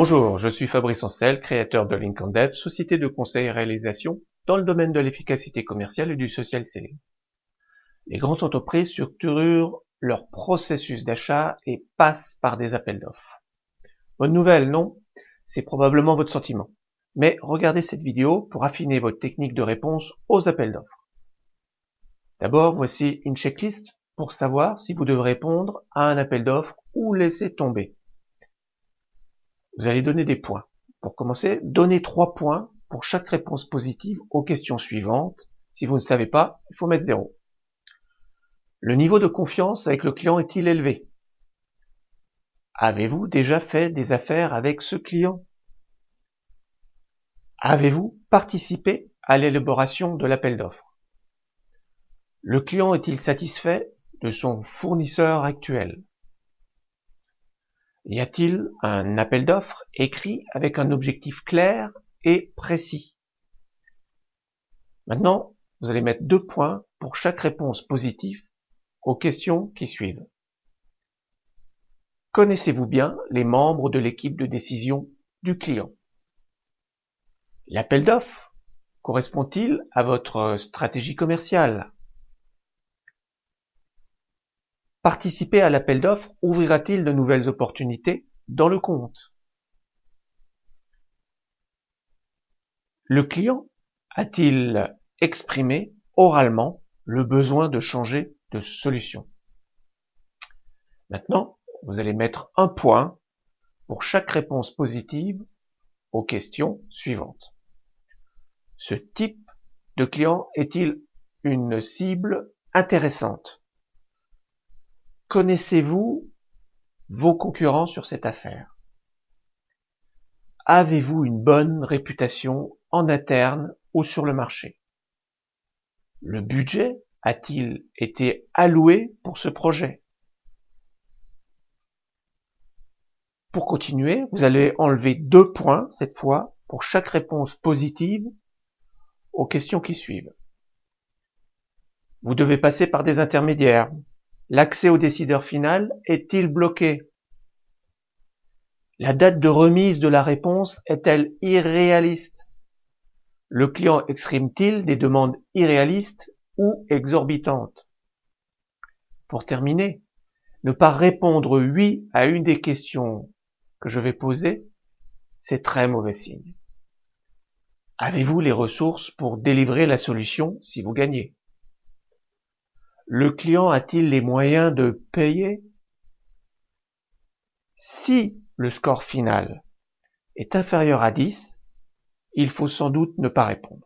Bonjour, je suis Fabrice Ancel, créateur de Link on Dev, société de conseil et réalisation dans le domaine de l'efficacité commerciale et du social selling. Les grandes entreprises structurent leur processus d'achat et passent par des appels d'offres. Bonne nouvelle, non? C'est probablement votre sentiment. Mais regardez cette vidéo pour affiner votre technique de réponse aux appels d'offres. D'abord, voici une checklist pour savoir si vous devez répondre à un appel d'offres ou laisser tomber. Vous allez donner des points. Pour commencer, donnez 3 points pour chaque réponse positive aux questions suivantes. Si vous ne savez pas, il faut mettre 0. Le niveau de confiance avec le client est-il élevé? Avez-vous déjà fait des affaires avec ce client? Avez-vous participé à l'élaboration de l'appel d'offres? Le client est-il satisfait de son fournisseur actuel? Y a-t-il un appel d'offres écrit avec un objectif clair et précis? Maintenant, vous allez mettre 2 points pour chaque réponse positive aux questions qui suivent. Connaissez-vous bien les membres de l'équipe de décision du client? L'appel d'offres correspond-il à votre stratégie commerciale? Participer à l'appel d'offres ouvrira-t-il de nouvelles opportunités dans le compte? Le client a-t-il exprimé oralement le besoin de changer de solution? Maintenant, vous allez mettre 1 point pour chaque réponse positive aux questions suivantes. Ce type de client est-il une cible intéressante? Connaissez-vous vos concurrents sur cette affaire? Avez-vous une bonne réputation en interne ou sur le marché? Le budget a-t-il été alloué pour ce projet? Pour continuer, vous allez enlever 2 points, cette fois, pour chaque réponse positive aux questions qui suivent. Vous devez passer par des intermédiaires. L'accès au décideur final est-il bloqué? La date de remise de la réponse est-elle irréaliste? Le client exprime-t-il des demandes irréalistes ou exorbitantes? Pour terminer, ne pas répondre oui à une des questions que je vais poser, c'est très mauvais signe. Avez-vous les ressources pour délivrer la solution si vous gagnez? Le client a-t-il les moyens de payer? Si le score final est inférieur à 10, il faut sans doute ne pas répondre.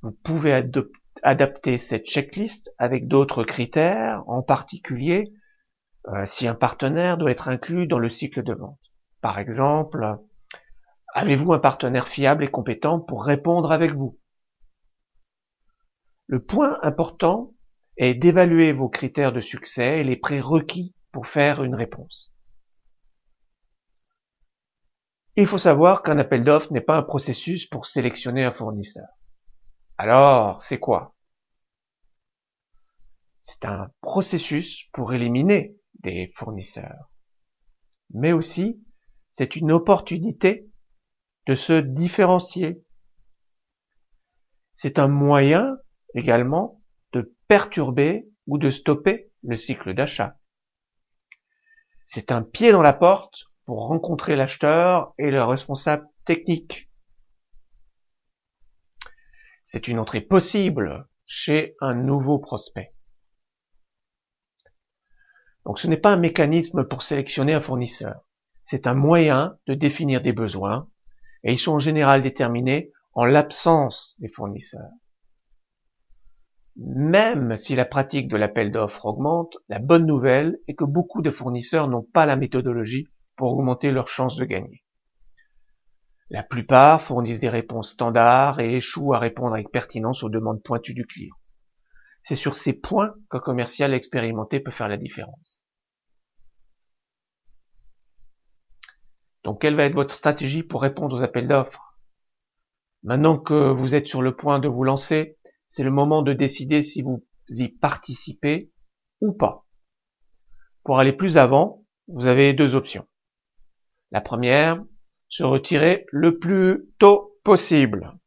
Vous pouvez adapter cette checklist avec d'autres critères, en particulier si un partenaire doit être inclus dans le cycle de vente. Par exemple, avez-vous un partenaire fiable et compétent pour répondre avec vous? Le point important est d'évaluer vos critères de succès et les prérequis pour faire une réponse. Il faut savoir qu'un appel d'offres n'est pas un processus pour sélectionner un fournisseur. Alors, c'est quoi? C'est un processus pour éliminer des fournisseurs. Mais aussi, c'est une opportunité de se différencier. C'est un moyen également de perturber ou de stopper le cycle d'achat. C'est un pied dans la porte pour rencontrer l'acheteur et le responsable technique. C'est une entrée possible chez un nouveau prospect. Donc ce n'est pas un mécanisme pour sélectionner un fournisseur. C'est un moyen de définir des besoins et ils sont en général déterminés en l'absence des fournisseurs. Même si la pratique de l'appel d'offres augmente, la bonne nouvelle est que beaucoup de fournisseurs n'ont pas la méthodologie pour augmenter leurs chances de gagner. La plupart fournissent des réponses standards et échouent à répondre avec pertinence aux demandes pointues du client. C'est sur ces points qu'un commercial expérimenté peut faire la différence. Donc, quelle va être votre stratégie pour répondre aux appels d'offres? Maintenant que vous êtes sur le point de vous lancer, c'est le moment de décider si vous y participez ou pas. Pour aller plus avant, vous avez 2 options. La première, se retirer le plus tôt possible.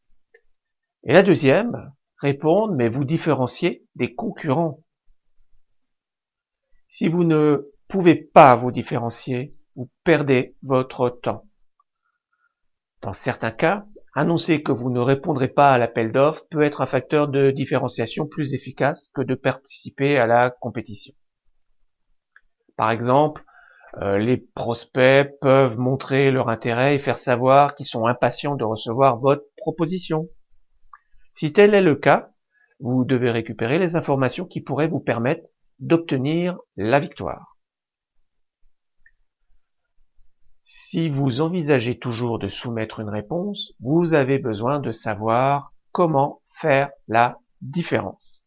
Et la deuxième, répondre mais vous différencier des concurrents. Si vous ne pouvez pas vous différencier, vous perdez votre temps. Dans certains cas, annoncer que vous ne répondrez pas à l'appel d'offres peut être un facteur de différenciation plus efficace que de participer à la compétition. Par exemple, les prospects peuvent montrer leur intérêt et faire savoir qu'ils sont impatients de recevoir votre proposition. Si tel est le cas, vous devez récupérer les informations qui pourraient vous permettre d'obtenir la victoire. Si vous envisagez toujours de soumettre une réponse, vous avez besoin de savoir comment faire la différence.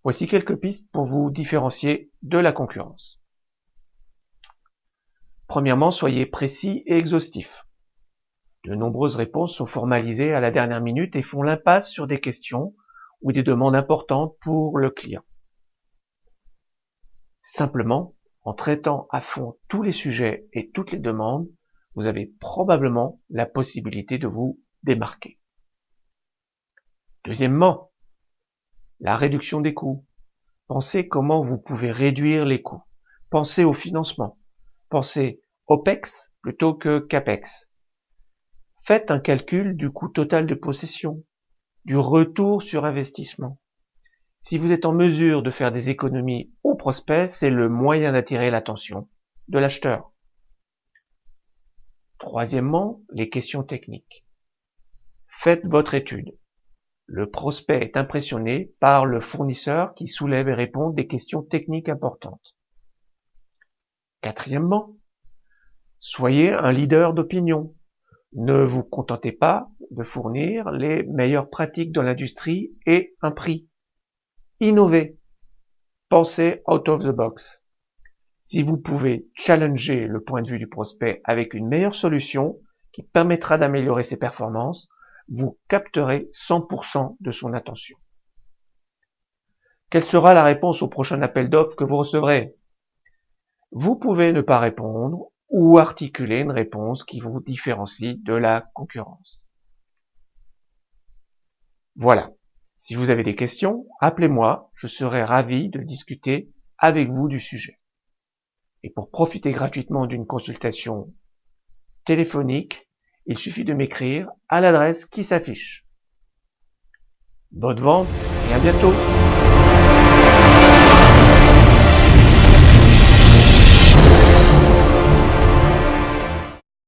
Voici quelques pistes pour vous différencier de la concurrence. Premièrement, soyez précis et exhaustif. De nombreuses réponses sont formalisées à la dernière minute et font l'impasse sur des questions ou des demandes importantes pour le client. Simplement, en traitant à fond tous les sujets et toutes les demandes, vous avez probablement la possibilité de vous démarquer. Deuxièmement, la réduction des coûts. Pensez comment vous pouvez réduire les coûts. Pensez au financement. Pensez OPEX plutôt que CAPEX. Faites un calcul du coût total de possession, du retour sur investissement. Si vous êtes en mesure de faire des économies au prospect, c'est le moyen d'attirer l'attention de l'acheteur. Troisièmement, les questions techniques. Faites votre étude. Le prospect est impressionné par le fournisseur qui soulève et répond des questions techniques importantes. Quatrièmement, soyez un leader d'opinion. Ne vous contentez pas de fournir les meilleures pratiques dans l'industrie et un prix. Innovez. Pensez out of the box. Si vous pouvez challenger le point de vue du prospect avec une meilleure solution qui permettra d'améliorer ses performances, vous capterez 100% de son attention. Quelle sera la réponse au prochain appel d'offres que vous recevrez? Vous pouvez ne pas répondre ou articuler une réponse qui vous différencie de la concurrence. Voilà. Si vous avez des questions, appelez-moi, je serai ravi de discuter avec vous du sujet. Et pour profiter gratuitement d'une consultation téléphonique, il suffit de m'écrire à l'adresse qui s'affiche. Bonne vente et à bientôt!